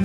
I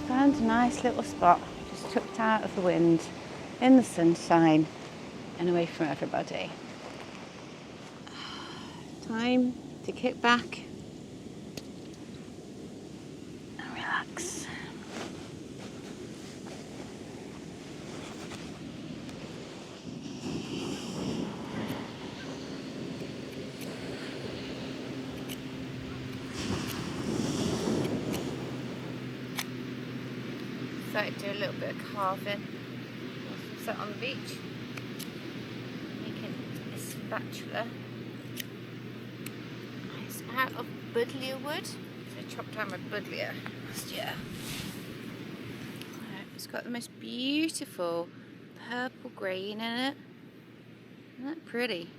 found a nice little spot, just tucked out of the wind, in the sunshine, and away from everybody. Time to kick back and relax. Decided to do a little bit of carving. Sat on the beach, making a spatula. It's out of buddleia wood, so I chopped down my buddleia last year. It's got the most beautiful purple grain in it. Isn't that pretty?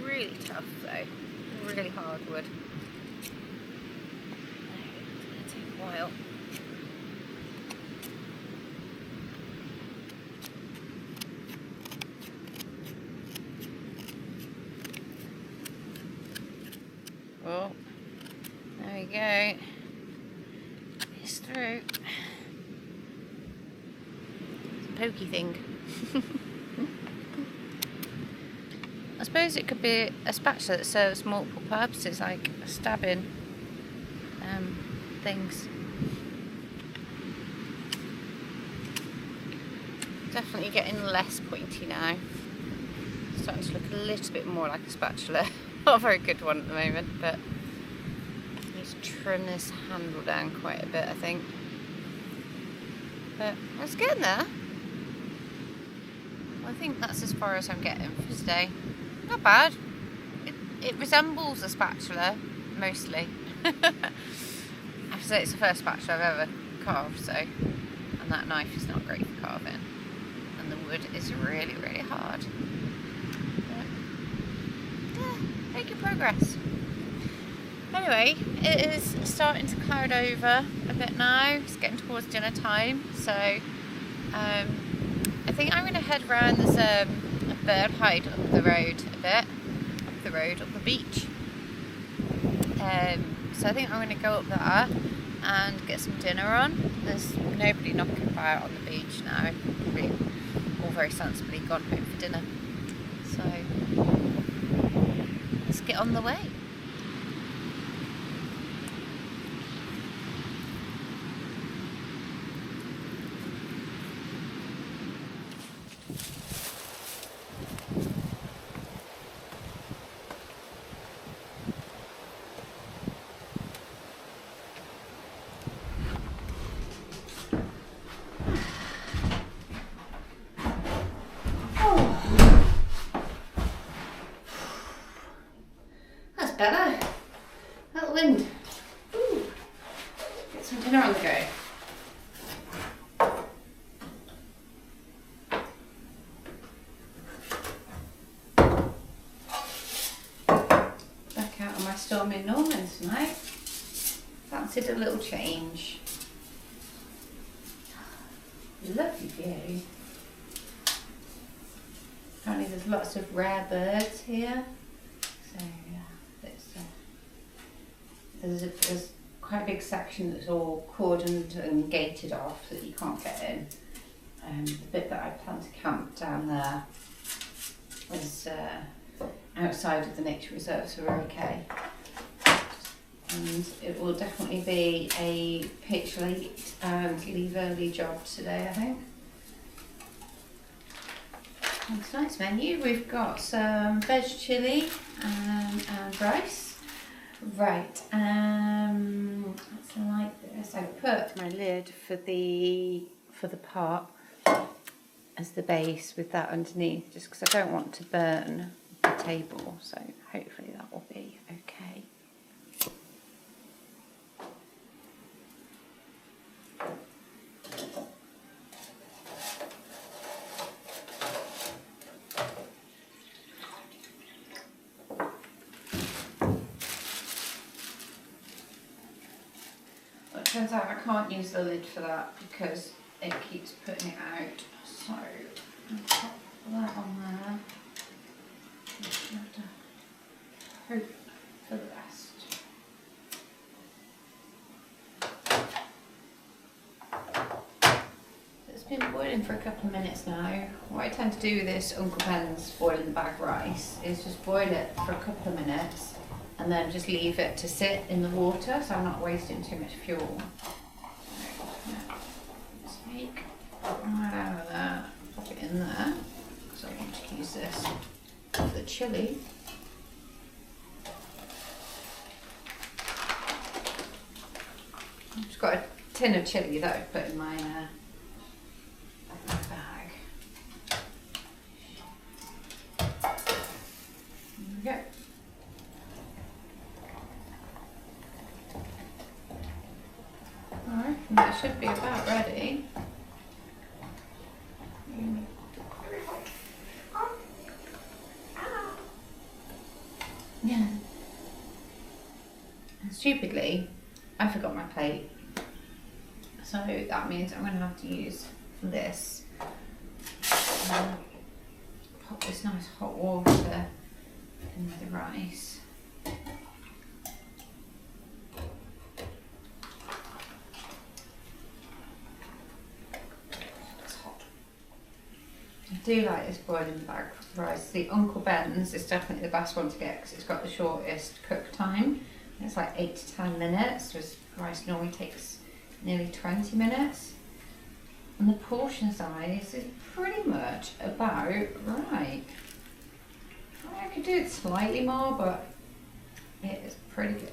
Really tough though, really hard wood. It's going to take a while. Oh, there we go. It's through. It's a pokey thing. I suppose it could be a spatula that serves multiple purposes, like stabbing things. Definitely getting less pointy now. Starting to look a little bit more like a spatula. Not a very good one at the moment, but I need to trim this handle down quite a bit, I think. But it's getting there. Well, I think that's as far as I'm getting for today. Not bad. It resembles a spatula, mostly. I have to say it's the first spatula I've ever carved, so, and that knife is not great for carving. And the wood is really, really hard. But, yeah, making progress. Anyway, it is starting to cloud over a bit now. It's getting towards dinner time, so I think I'm going to head round. There's a bird hide up the road a bit, up the beach. So I think I'm going to go up there and get some dinner on. There's nobody knocking about on the beach now. Probably all very sensibly gone home for dinner. So let's get on the way. fancied a little change. Lovely view. Apparently there's lots of rare birds here. So yeah, there's quite a big section that's all cordoned and gated off so that you can't get in. The bit that I plan to camp down there is outside of the nature reserve, so we're okay. And it will definitely be a pitch late and leave early job today, I think. And tonight's menu, we've got some veg chilli and rice. Right, let's like this. I put my lid for the pot as the base with that underneath, just because I don't want to burn the table, so hopefully that will be okay. Well, it turns out I can't use the lid for that because it keeps putting it out, so I'll pop that on there. I have to hope for the best. It's been boiling for a couple of minutes now. What I tend to do with this Uncle Ben's boiling the bag rice is just boil it for a couple of minutes and then just leave it to sit in the water so I'm not wasting too much fuel. Take right out of that, pop it in there, because I want to use this for the chilli. I've just got a tin of chilli that I've put in my bag. There we go. Alright, that should be about ready. Yeah. And stupidly, I forgot my plate. So that means I'm going to have to use this. Pop this nice hot water in with the rice. I do like this boiling bag rice. The Uncle Ben's is definitely the best one to get because it's got the shortest cook time. It's like 8 to 10 minutes, whereas rice normally takes nearly 20 minutes. And the portion size is pretty much about right. I could do it slightly more, but it is pretty good.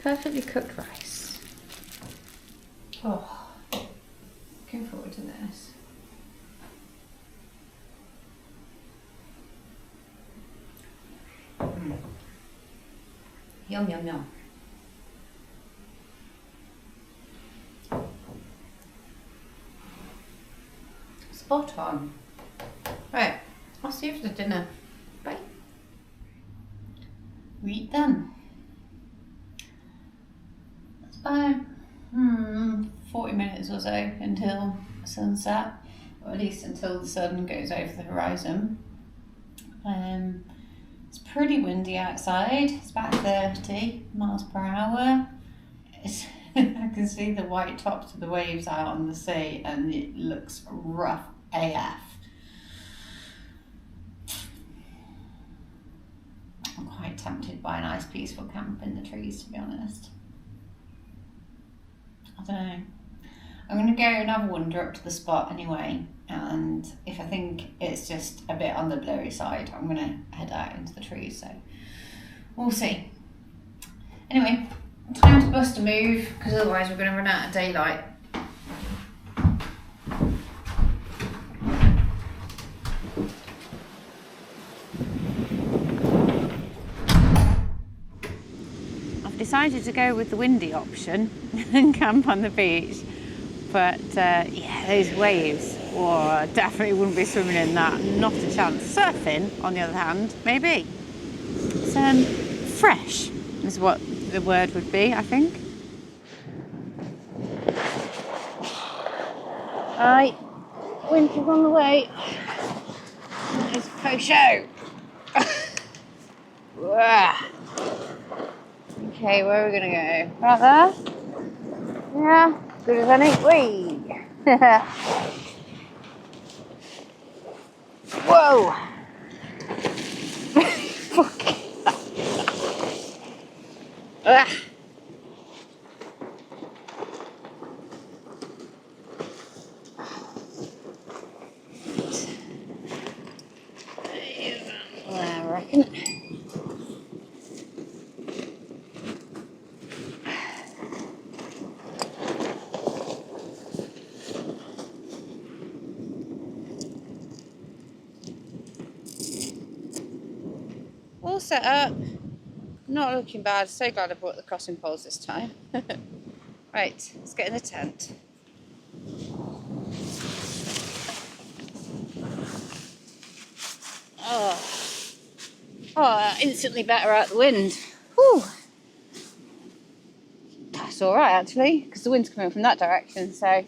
Perfectly cooked rice. Oh, looking forward to this. Yum, yum, yum. Spot on. Right, I'll see you for the dinner. Bye. We eat done. It's about 40 minutes or so until sunset, or at least until the sun goes over the horizon. It's pretty windy outside. It's about 30 miles per hour. I can see the white tops of the waves out on the sea and it looks rough AF. I'm quite tempted by a nice peaceful camp in the trees, to be honest. I don't know. I'm going to go and have a wander up to the spot anyway, and if I think it's just a bit on the blurry side, I'm going to head out into the trees, so we'll see. Anyway, time to bust a move, because otherwise we're going to run out of daylight. I've decided to go with the windy option and camp on the beach. But yeah, those waves Oh, definitely wouldn't be swimming in that. Not a chance. Surfing, on the other hand, maybe. It's fresh is what the word would be, I think. Right, winter's on the way. It's a faux show. Okay, where are we gonna go? Right there? Yeah, good as any. Whee! Whoa! Ah. I reckon. All set up. Not looking bad. So glad I brought the crossing poles this time. Right, let's get in the tent. Oh, instantly better out the wind. Whew. That's all right actually, because the wind's coming from that direction. So,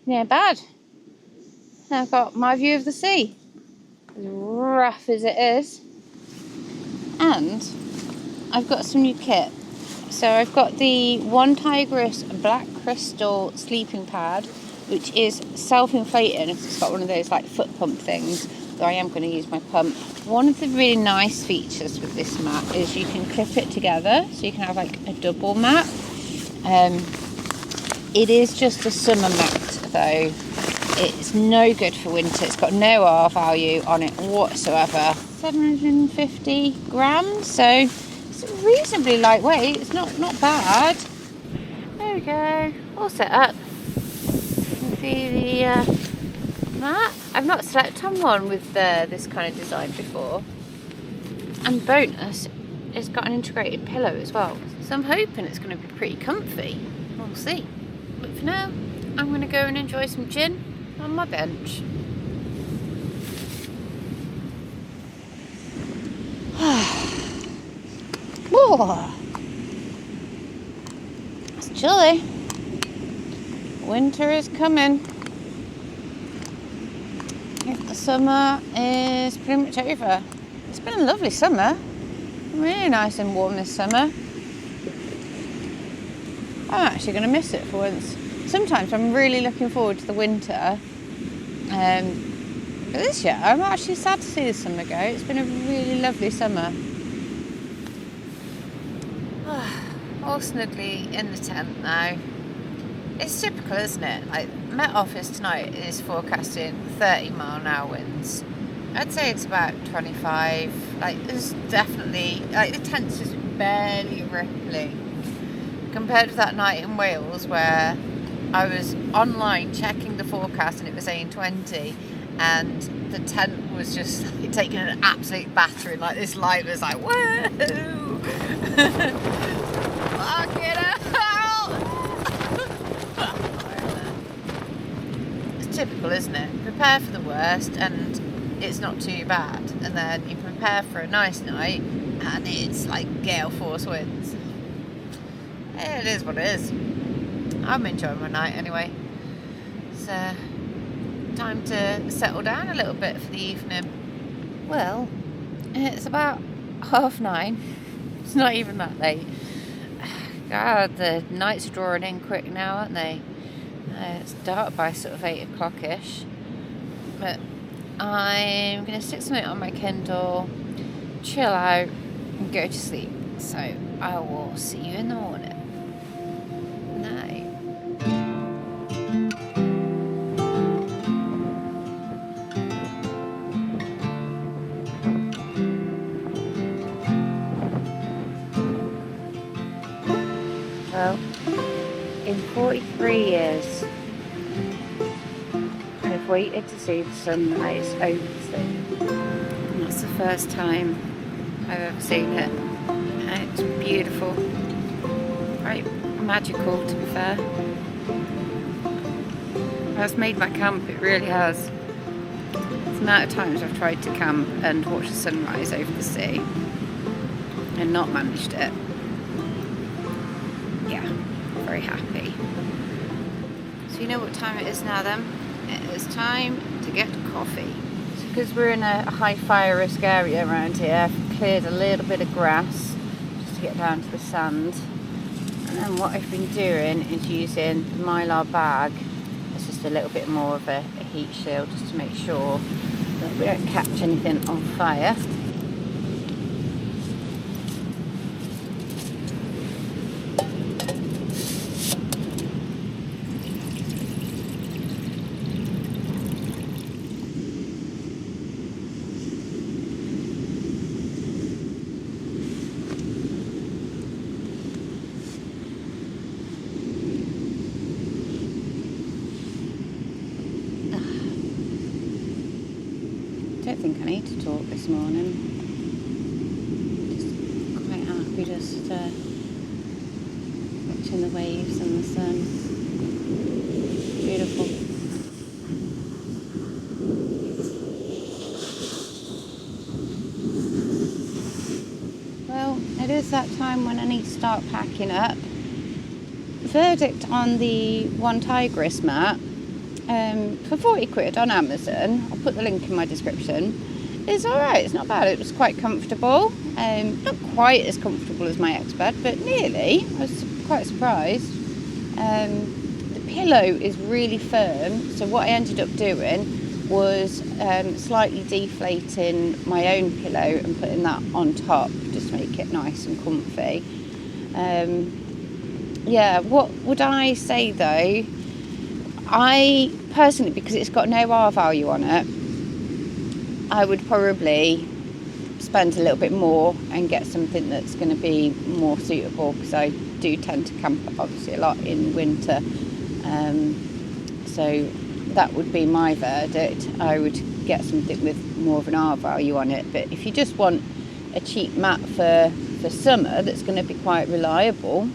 yeah, bad. Now I've got my view of the sea, as rough as it is, and I've got some new kit. So I've got the One Tigress Black Crystal sleeping pad, which is self-inflating. It's got one of those like foot pump things, though I am going to use my pump. One of the really nice features with this mat is you can clip it together, so you can have like a double mat. It is just a summer mat though. It's no good for winter. It's got no R value on it whatsoever. 750 grams, so it's reasonably lightweight. It's not bad. There we go, all set up. You can see the mat. I've not slept on one with this kind of design before. And bonus, it's got an integrated pillow as well. So I'm hoping it's going to be pretty comfy. We'll see. But for now, I'm going to go and enjoy some gin on my bench. Whoa. It's chilly. Winter is coming. The summer is pretty much over. It's been a lovely summer. Really nice and warm this summer. I'm actually going to miss it for once. Sometimes I'm really looking forward to the winter. But this year I'm actually sad to see the summer go. It's been a really lovely summer. All snugly in the tent now. It's typical, isn't it? Like, Met Office tonight is forecasting 30-mile-an-hour winds. I'd say it's about 25. Like, there's definitely, like, the tent's just barely rippling. Compared to that night in Wales where I was online checking the forecast and it was saying 20, and the tent was just like, taking an absolute battering. Like, this light was like, whoa! Fuck it out! It's typical, isn't it? Prepare for the worst and it's not too bad, and then you prepare for a nice night and it's like gale force winds. It is what it is. I'm enjoying my night anyway. It's time to settle down a little bit for the evening. Well, it's about 9:30. It's not even that late. God, the nights are drawing in quick now, aren't they? It's dark by sort of 8 o'clock-ish. But I'm going to stick something on my Kindle, chill out, and go to sleep. So I will see you in the morning. Night. Well, in 43 years, I've waited to see the sunrise over the sea. And that's the first time I've ever seen it. And it's beautiful. Right, magical to be fair. That's made my camp, it really has. The amount of times I've tried to camp and watch the sunrise over the sea and not managed it. Yeah, very happy. So you know what time it is now then? It is time to get coffee. So because we're in a high fire risk area around here, I've cleared a little bit of grass just to get down to the sand. And then what I've been doing is using the Mylar bag as just a little bit more of a heat shield, just to make sure that we don't catch anything on fire. I don't think I need to talk this morning. Just quite happy just watching the waves and the sun. Beautiful. Well, it is that time when I need to start packing up. Verdict on the one Tigris mat. For 40 quid on Amazon, I'll put the link in my description, is alright, it's not bad. It was quite comfortable, not quite as comfortable as my ex-bed, but nearly. I was quite surprised. The pillow is really firm, so what I ended up doing was slightly deflating my own pillow and putting that on top just to make it nice and comfy. Yeah, what would I say though? I personally, because it's got no R value on it, I would probably spend a little bit more and get something that's going to be more suitable, because I do tend to camp obviously a lot in winter. So that would be my verdict. I would get something with more of an R value on it. But if you just want a cheap mat for summer that's going to be quite reliable,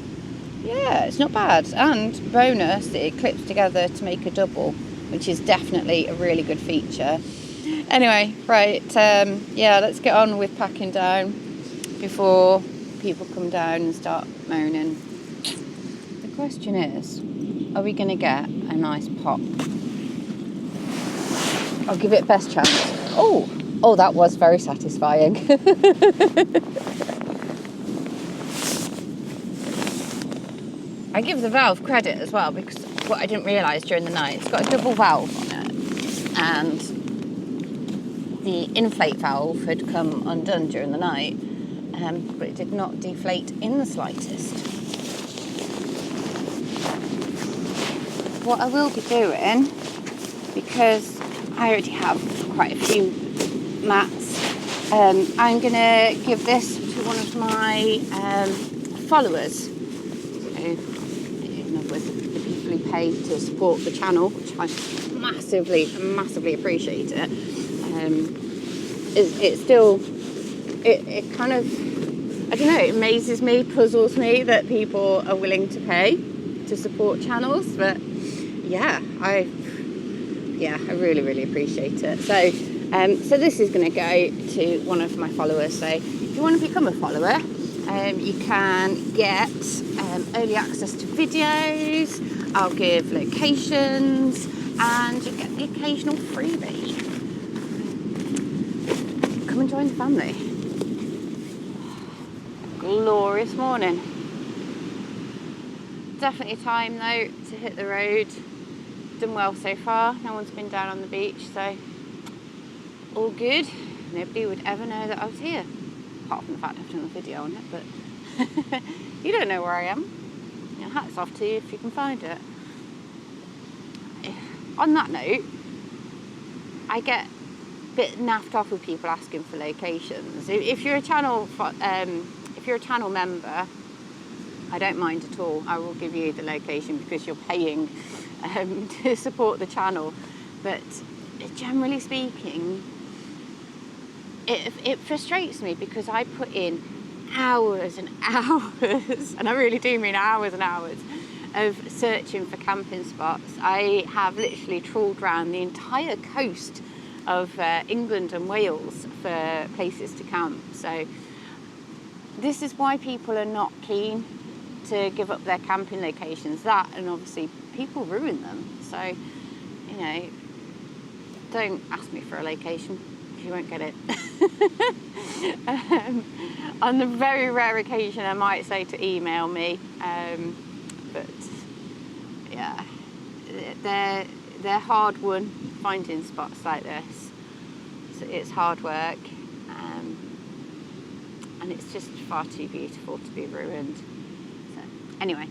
yeah, it's not bad. And bonus, it clips together to make a double, which is definitely a really good feature. Anyway, right, yeah, let's get on with packing down before people come down and start moaning. The question is, are we going to get a nice pop? I'll give it best chance. Oh, that was very satisfying. I give the valve credit as well, because what I didn't realise during the night, it's got a double valve on it, and the inflate valve had come undone during the night, but it did not deflate in the slightest. What I will be doing, because I already have quite a few mats, I'm going to give this to one of my followers. So, the people who pay to support the channel, which I massively appreciate it. It kind of, I don't know, it amazes me, puzzles me that people are willing to pay to support channels, but yeah, I really appreciate it. So this is going to go to one of my followers. So if you want to become a follower, you can get early access to videos. I'll give locations, and you get the occasional freebie. Come and join the family. Glorious morning. Definitely time though to hit the road. Done well so far. No one's been down on the beach, so all good. Nobody would ever know that I was here, apart from the fact I've done a video on it, but you don't know where I am. You know, hats off to you if you can find it. On that note, I get a bit naffed off with people asking for locations. If you're a channel member, I don't mind at all. I will give you the location because you're paying to support the channel. But generally speaking, it frustrates me because I put in hours and hours, and I really do mean hours and hours, of searching for camping spots. I have literally trawled around the entire coast of England and Wales for places to camp. So this is why people are not keen to give up their camping locations. That, and obviously people ruin them. So, you know, don't ask me for a location because you won't get it. On the very rare occasion I might say to email me, but yeah, they're hard won, finding spots like this. So it's hard work, and it's just far too beautiful to be ruined. So anyway,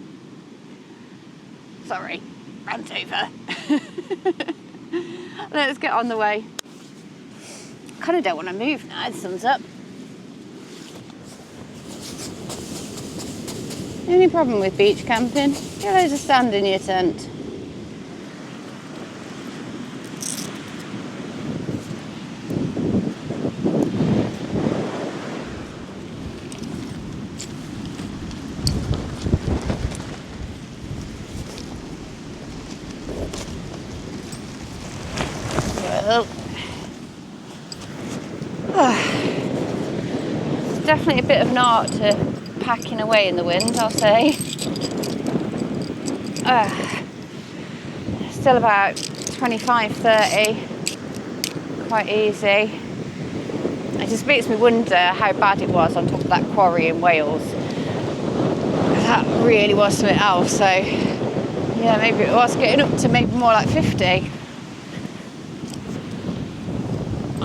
sorry, rant over. Let's get on the way. Kind of don't want to move now, the sun's up. The only problem with beach camping, get loads of sand in your tent. Well, it's definitely a bit of an art to packing away in the wind, I'll say. Still about 25-30, quite easy. It just makes me wonder how bad it was on top of that quarry in Wales. That really was something else. So yeah, maybe it was getting up to maybe more like 50.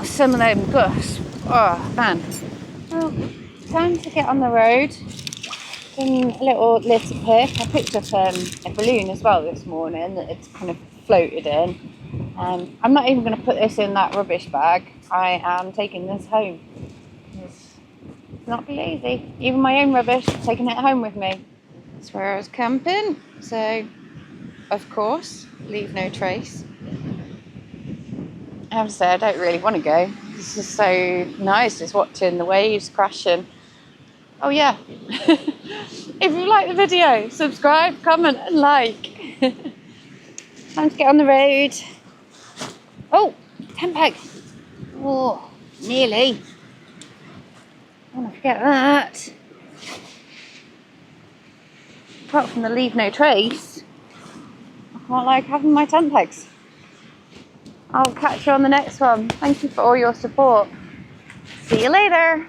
Some of them gusts. Oh man. Well, time to get on the road. Done a little litter pick. I picked up a balloon as well this morning that it's kind of floated in. I'm not even going to put this in that rubbish bag. I am taking this home. It's not be lazy. Even my own rubbish, taking it home with me. That's where I was camping. So, of course, leave no trace. I have to say, I don't really want to go. It's just so nice just watching the waves crashing. Oh yeah. If you like the video, subscribe, comment and like. Time to get on the road. Oh, tent peg. Oh, nearly. I want to forget that. Apart from the leave no trace, I quite like having my tent pegs. I'll catch you on the next one. Thank you for all your support. See you later.